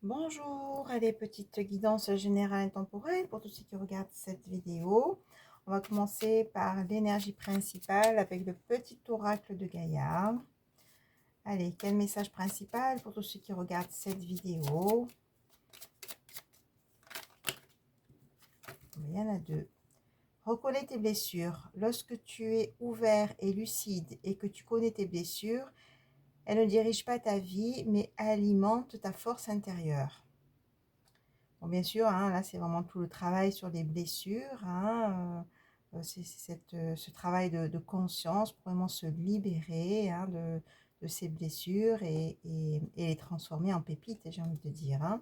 Bonjour, allez, petite guidance générale et temporelle pour tous ceux qui regardent cette vidéo. On va commencer par l'énergie principale avec le petit oracle de Gaïa. Allez, quel message principal pour tous ceux qui regardent cette vidéo? Il y en a deux. Reconnais tes blessures. Lorsque tu es ouvert et lucide et que tu connais tes blessures, elles ne dirigent pas ta vie, mais alimentent ta force intérieure. Bon, bien sûr, hein, là, c'est vraiment tout le travail sur les blessures. C'est ce travail de conscience pour vraiment se libérer de ces blessures et les transformer en pépites, j'ai envie de dire.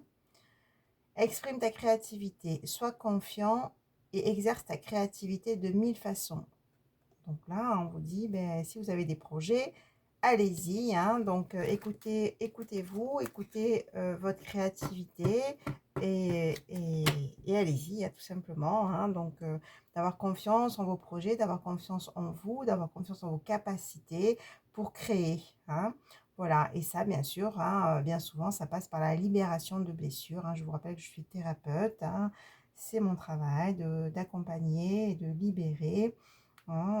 Exprime ta créativité, sois confiant et exerce ta créativité de 1000 façons. Donc là, on vous dit, ben, si vous avez des projets, allez-y. Donc, écoutez-vous, écoutez votre créativité et allez-y, tout simplement. Donc, d'avoir confiance en vos projets, d'avoir confiance en vous, d'avoir confiance en vos capacités pour créer. Voilà, et ça, bien sûr, bien souvent, ça passe par la libération de blessures. Je vous rappelle que je suis thérapeute. C'est mon travail d'accompagner et de libérer.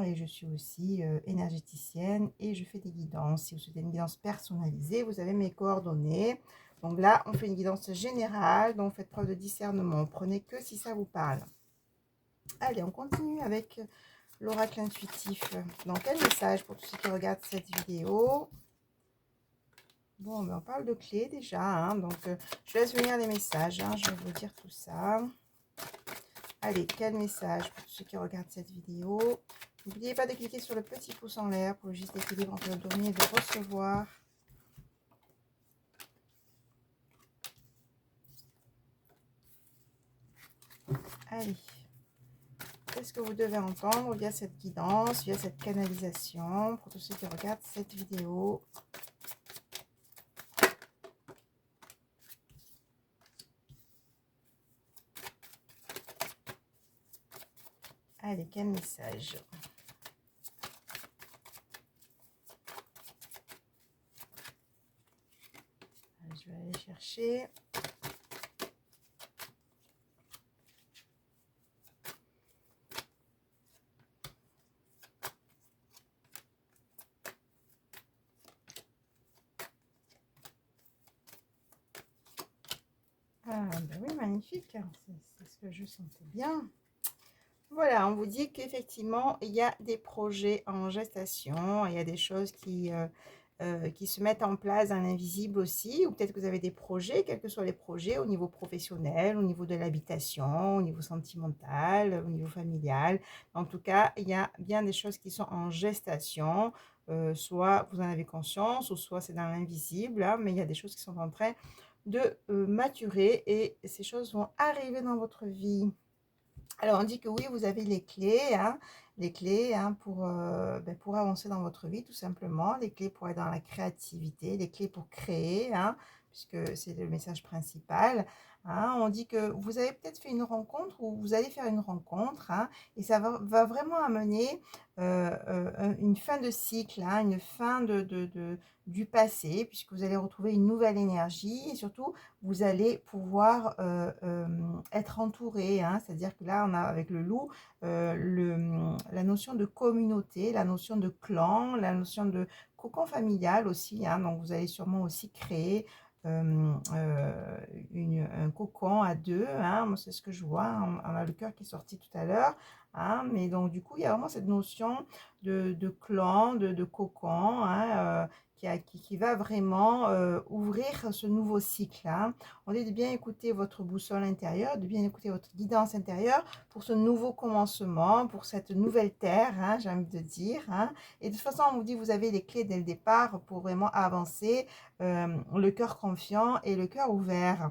Et je suis aussi énergéticienne et je fais des guidances. Si vous souhaitez une guidance personnalisée, vous avez mes coordonnées. Donc là, on fait une guidance générale, donc faites preuve de discernement. Prenez que si ça vous parle. Allez, on continue avec l'oracle intuitif. Donc, quel message pour tous ceux qui regardent cette vidéo? Bon, ben, on parle de clés déjà. Donc, je laisse venir les messages. Je vais vous dire tout ça. Allez, quel message pour tous ceux qui regardent cette vidéo? N'oubliez pas de cliquer sur le petit pouce en l'air pour le juste équilibre entre le donner et le recevoir. Allez, qu'est-ce que vous devez entendre via cette guidance, via cette canalisation pour tous ceux qui regardent cette vidéo? Allez, quel message? Allez, je vais aller chercher. Ah, ben oui, magnifique. C'est ce que je sentais bien. Voilà, on vous dit qu'effectivement, il y a des projets en gestation, il y a des choses qui se mettent en place dans l'invisible aussi, ou peut-être que vous avez des projets, quels que soient les projets, au niveau professionnel, au niveau de l'habitation, au niveau sentimental, au niveau familial. En tout cas, il y a bien des choses qui sont en gestation, soit vous en avez conscience, ou soit c'est dans l'invisible, mais il y a des choses qui sont en train de maturer et ces choses vont arriver dans votre vie. Alors, on dit que oui, vous avez les clés pour avancer dans votre vie, tout simplement. Les clés pour être dans la créativité, les clés pour créer, puisque c'est le message principal. On dit que vous avez peut-être fait une rencontre ou vous allez faire une rencontre, et ça va vraiment amener une fin de cycle, une fin du passé, puisque vous allez retrouver une nouvelle énergie et surtout, vous allez pouvoir être entouré. C'est-à-dire que là, on a avec le loup la notion de communauté, la notion de clan, la notion de cocon familial aussi. Donc, vous allez sûrement aussi créer un cocon à deux. Moi, c'est ce que je vois. On a le cœur qui est sorti tout à l'heure. Mais donc, du coup, il y a vraiment cette notion de clan, de cocon, qui va vraiment ouvrir ce nouveau cycle. On dit de bien écouter votre boussole intérieure, de bien écouter votre guidance intérieure pour ce nouveau commencement, pour cette nouvelle terre, j'ai envie de dire. Et de toute façon, on vous dit, vous avez les clés dès le départ pour vraiment avancer, le cœur confiant et le cœur ouvert.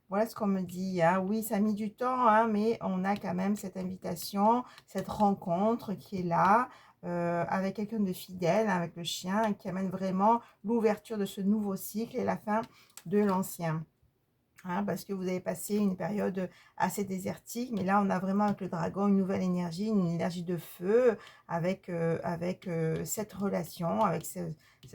Voilà ce qu'on me dit. Oui, ça a mis du temps, mais on a quand même cette invitation, cette rencontre qui est là. Avec quelqu'un de fidèle, avec le chien, qui amène vraiment l'ouverture de ce nouveau cycle et la fin de l'ancien. Parce que vous avez passé une période assez désertique, mais là on a vraiment avec le dragon une nouvelle énergie, une énergie de feu avec cette relation, avec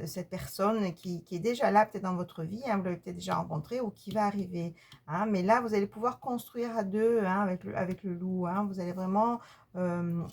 cette personne qui est déjà là peut-être dans votre vie, hein, vous l'avez peut-être déjà rencontré ou qui va arriver. Hein, mais là, vous allez pouvoir construire à deux, hein, avec le loup. Hein, vous allez vraiment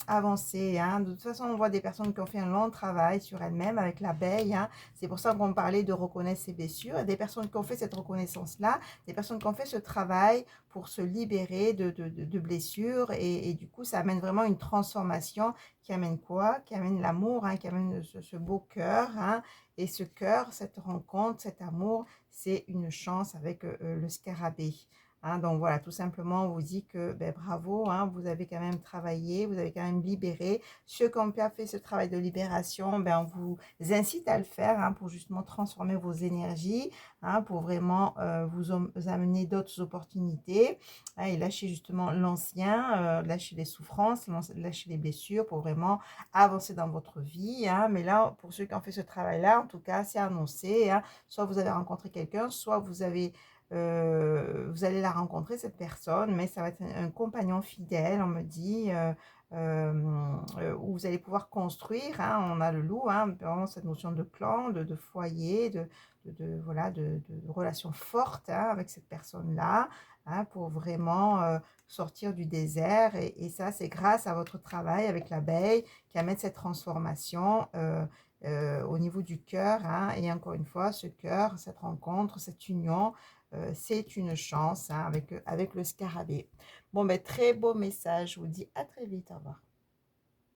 avancer. Hein. De toute façon, on voit des personnes qui ont fait un long travail sur elles-mêmes avec l'abeille. Hein. C'est pour ça qu'on parlait de reconnaître ses blessures. Et des personnes qui ont fait cette reconnaissance-là, des personnes qui ont fait ce travail pour se libérer de blessures. Et du coup, ça amène vraiment une transformation qui amène quoi? Qui amène l'amour, hein, qui amène ce beau cœur. Hein. Et ce cœur, cette rencontre, cet amour, c'est une chance avec le scarabée. Hein, donc voilà, tout simplement, on vous dit que ben, bravo, hein, vous avez quand même travaillé, vous avez quand même libéré. Ceux qui n'ont pas fait ce travail de libération, ben, on vous incite à le faire, hein, pour justement transformer vos énergies, hein, pour vraiment vous amener d'autres opportunités, hein, et lâcher justement l'ancien, lâcher les souffrances, lâcher les blessures pour vraiment avancer dans votre vie. Hein. Mais là, pour ceux qui ont fait ce travail-là, en tout cas, c'est annoncé. Hein, soit vous avez rencontré quelqu'un, soit vous allez la rencontrer, cette personne, mais ça va être un compagnon fidèle, on me dit, où vous allez pouvoir construire. Hein, on a le loup, hein, vraiment cette notion de clan, de foyer, voilà, de relations fortes, hein, avec cette personne-là, hein, pour vraiment sortir du désert. Et ça, c'est grâce à votre travail avec l'abeille qui amène cette transformation. Au niveau du cœur, hein, et encore une fois, ce cœur, cette rencontre, cette union, c'est une chance, hein, avec le scarabée. Bon, ben, très beau message. Je vous dis à très vite. Au revoir.